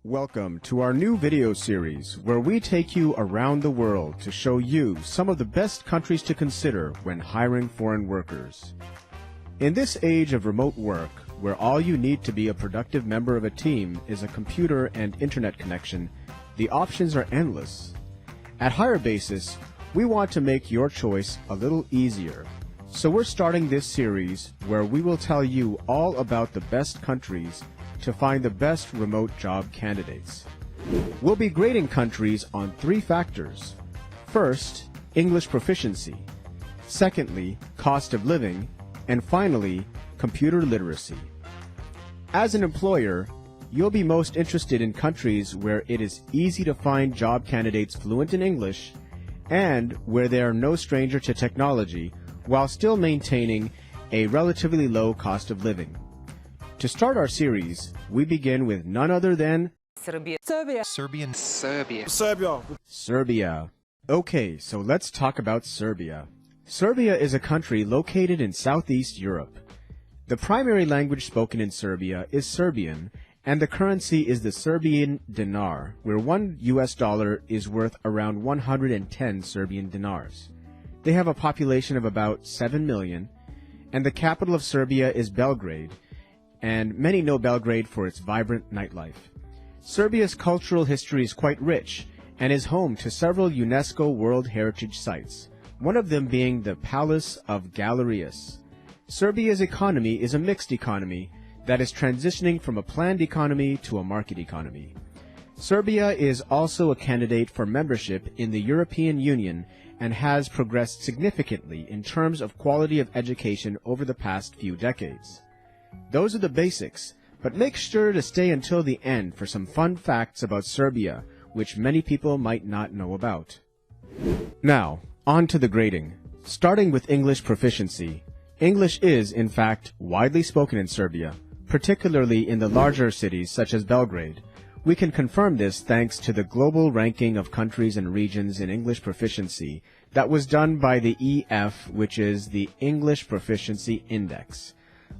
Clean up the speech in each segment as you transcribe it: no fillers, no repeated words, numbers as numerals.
Welcome to our new video series where we take you around the world to show you some of the best countries to consider when hiring foreign workers. In this age of remote work, where all you need to be a productive member of a team is a computer and internet connection, the options are endless. At HireBasis, we want to make your choice a little easier. So we're starting this series where we will tell you all about the best countries to find the best remote job candidates. We'll be grading countries on 3 factors. First, English proficiency. Secondly, cost of living. And finally, computer literacy. As an employer, you'll be most interested in countries where it is easy to find job candidates fluent in English and where they are no stranger to technology while still maintaining a relatively low cost of living. To start our series, we begin with none other than Serbia. Serbia. Okay, so let's talk about Serbia. Serbia is a country located in Southeast Europe. The primary language spoken in Serbia is Serbian, and the currency is the Serbian dinar, where $1 is worth around 110 Serbian dinars. They have a population of about 7 million, and the capital of Serbia is Belgrade, and many know Belgrade for its vibrant nightlife. Serbia's cultural history is quite rich and is home to several UNESCO World Heritage Sites, one of them being the Palace of Galerius. Serbia's economy is a mixed economy that is transitioning from a planned economy to a market economy. Serbia is also a candidate for membership in the European Union and has progressed significantly in terms of quality of education over the past few decades. Those are the basics, but make sure to stay until the end for some fun facts about Serbia, which many people might not know about. Now, on to the grading. Starting with English proficiency. English is, in fact, widely spoken in Serbia, particularly in the larger cities such as Belgrade. We can confirm this thanks to the global ranking of countries and regions in English proficiency that was done by the EF, which is the English Proficiency Index.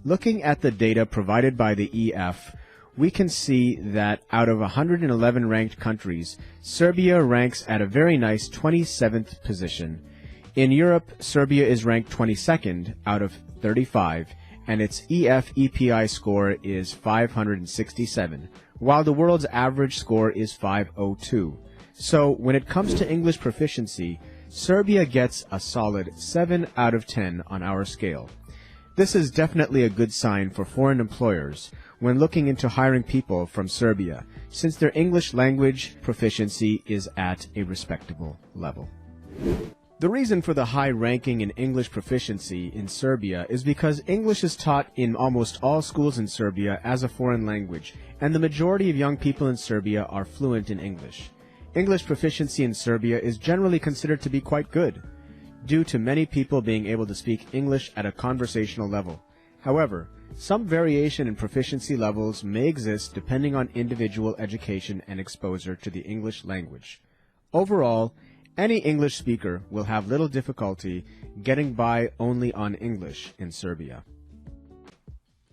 Looking at the data provided by the EF, we can see that out of 111 ranked countries, Serbia ranks at a very nice 27th position. In Europe, Serbia is ranked 22nd out of 35, and its EF EPI score is 567, while the world's average score is 502. So, when it comes to English proficiency, Serbia gets a solid 7 out of 10 on our scale. This is definitely a good sign for foreign employers when looking into hiring people from Serbia, since their English language proficiency is at a respectable level. The reason for the high ranking in English proficiency in Serbia is because English is taught in almost all schools in Serbia as a foreign language, and the majority of young people in Serbia are fluent in English. English proficiency in Serbia is generally considered to be quite good, due to many people being able to speak English at a conversational level. However, some variation in proficiency levels may exist depending on individual education and exposure to the English language. Overall, any English speaker will have little difficulty getting by only on English in Serbia.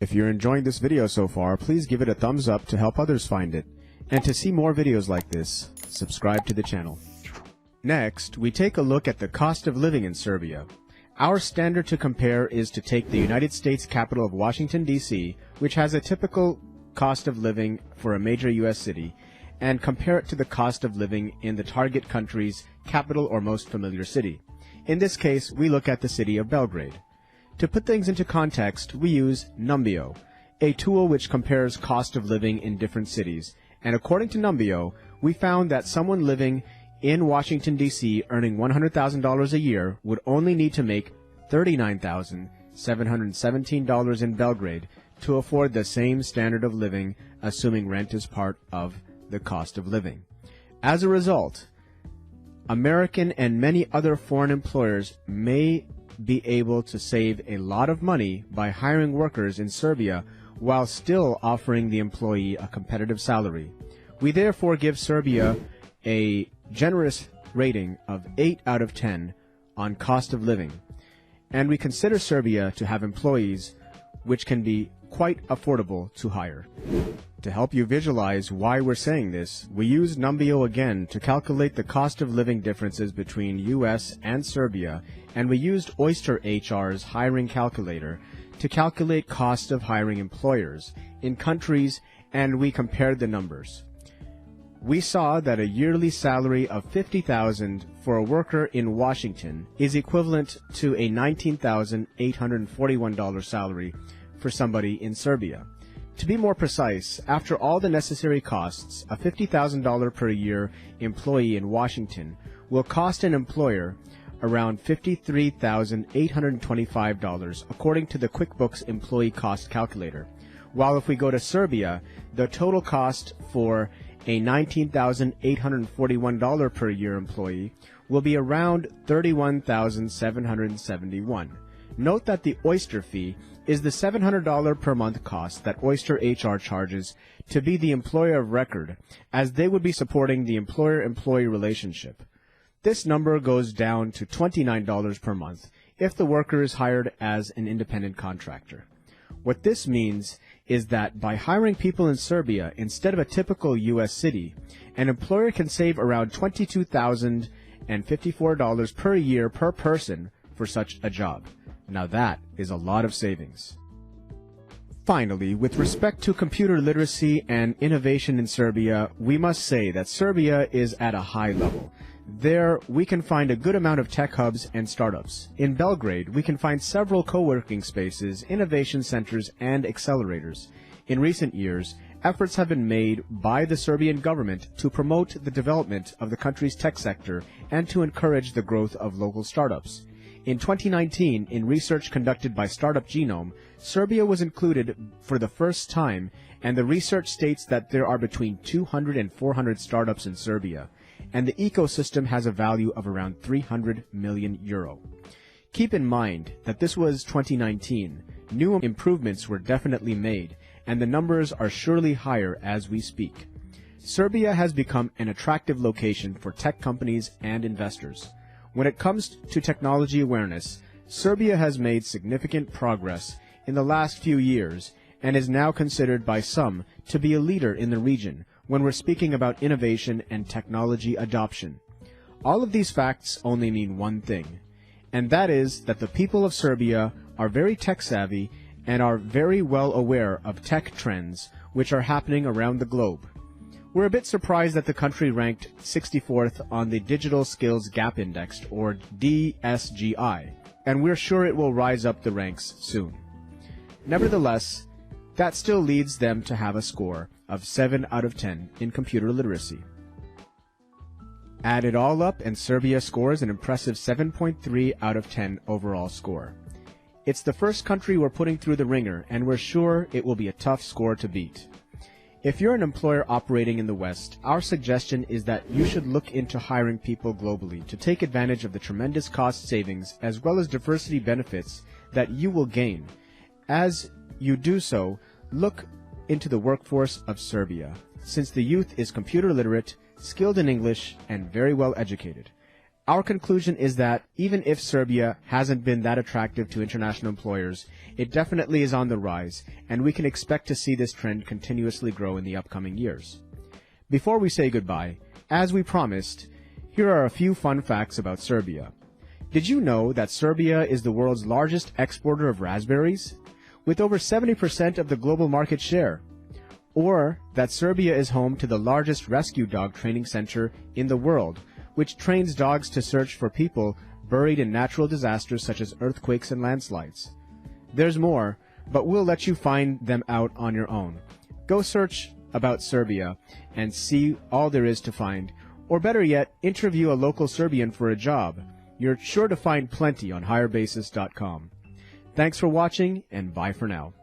If you're enjoying this video so far, please give it a thumbs up to help others find it. And to see more videos like this, subscribe to the channel. Next, we take a look at the cost of living in Serbia. Our standard to compare is to take the United States capital of Washington, D.C., which has a typical cost of living for a major U.S. city, and compare it to the cost of living in the target country's capital or most familiar city. In this case, we look at the city of Belgrade. To put things into context, we use Numbeo, a tool which compares cost of living in different cities, and according to Numbeo, we found that someone living in Washington, D.C., earning $100,000 a year would only need to make $39,717 in Belgrade to afford the same standard of living, assuming rent is part of the cost of living. As a result, American and many other foreign employers may be able to save a lot of money by hiring workers in Serbia while still offering the employee a competitive salary. We therefore give Serbia a generous rating of 8 out of 10 on cost of living, and we consider Serbia to have employees which can be quite affordable to hire. To help you visualize why we're saying this, we use Numbeo again to calculate the cost of living differences between US and Serbia, and we used Oyster HR's hiring calculator to calculate cost of hiring employers in countries, and we compared the numbers. We saw that a yearly salary of $50,000 for a worker in Washington is equivalent to a $19,841 salary for somebody in Serbia. To be more precise, after all the necessary costs, a $50,000 per year employee in Washington will cost an employer around $53,825 according to the QuickBooks Employee Cost Calculator. While if we go to Serbia, the total cost for a $19,841 per year employee will be around $31,771. Note that the Oyster fee is the $700 per month cost that Oyster HR charges to be the employer of record, as they would be supporting the employer-employee relationship. This number goes down to $29 per month if the worker is hired as an independent contractor. What this means is that by hiring people in Serbia instead of a typical U.S. city, an employer can save around $22,054 per year per person for such a job. Now that is a lot of savings. Finally, with respect to computer literacy and innovation in Serbia, we must say that Serbia is at a high level. There, we can find a good amount of tech hubs and startups. In Belgrade, we can find several co-working spaces, innovation centers, and accelerators. In recent years, efforts have been made by the Serbian government to promote the development of the country's tech sector and to encourage the growth of local startups. In 2019, in research conducted by Startup Genome, Serbia was included for the first time, and the research states that there are between 200 and 400 startups in Serbia, and the ecosystem has a value of around 300 million euro. Keep in mind that this was 2019. New improvements were definitely made, and the numbers are surely higher as we speak. Serbia has become an attractive location for tech companies and investors. When it comes to technology awareness, Serbia has made significant progress in the last few years and is now considered by some to be a leader in the region when we're speaking about innovation and technology adoption. All of these facts only mean one thing, and that is that the people of Serbia are very tech-savvy and are very well aware of tech trends which are happening around the globe. We're a bit surprised that the country ranked 64th on the Digital Skills Gap Index, or DSGI, and we're sure it will rise up the ranks soon. Nevertheless, that still leads them to have a score of 7 out of 10 in computer literacy. Add it all up and Serbia scores an impressive 7.3 out of 10 overall score. It's the first country we're putting through the ringer, and we're sure it will be a tough score to beat. If you're an employer operating in the West, our suggestion is that you should look into hiring people globally to take advantage of the tremendous cost savings as well as diversity benefits that you will gain. As you do so, look into the workforce of Serbia, since the youth is computer literate, skilled in English, and very well educated. Our conclusion is that even if Serbia hasn't been that attractive to international employers, it definitely is on the rise, and we can expect to see this trend continuously grow in the upcoming years. Before we say goodbye, as we promised, here are a few fun facts about Serbia. Did you know that Serbia is the world's largest exporter of raspberries, with over 70% of the global market share? Or that Serbia is home to the largest rescue dog training center in the world, which trains dogs to search for people buried in natural disasters such as earthquakes and landslides. There's more, but we'll let you find them out on your own. Go search about Serbia and see all there is to find, or better yet, interview a local Serbian for a job. You're sure to find plenty on higherbasis.com. Thanks for watching, and bye for now.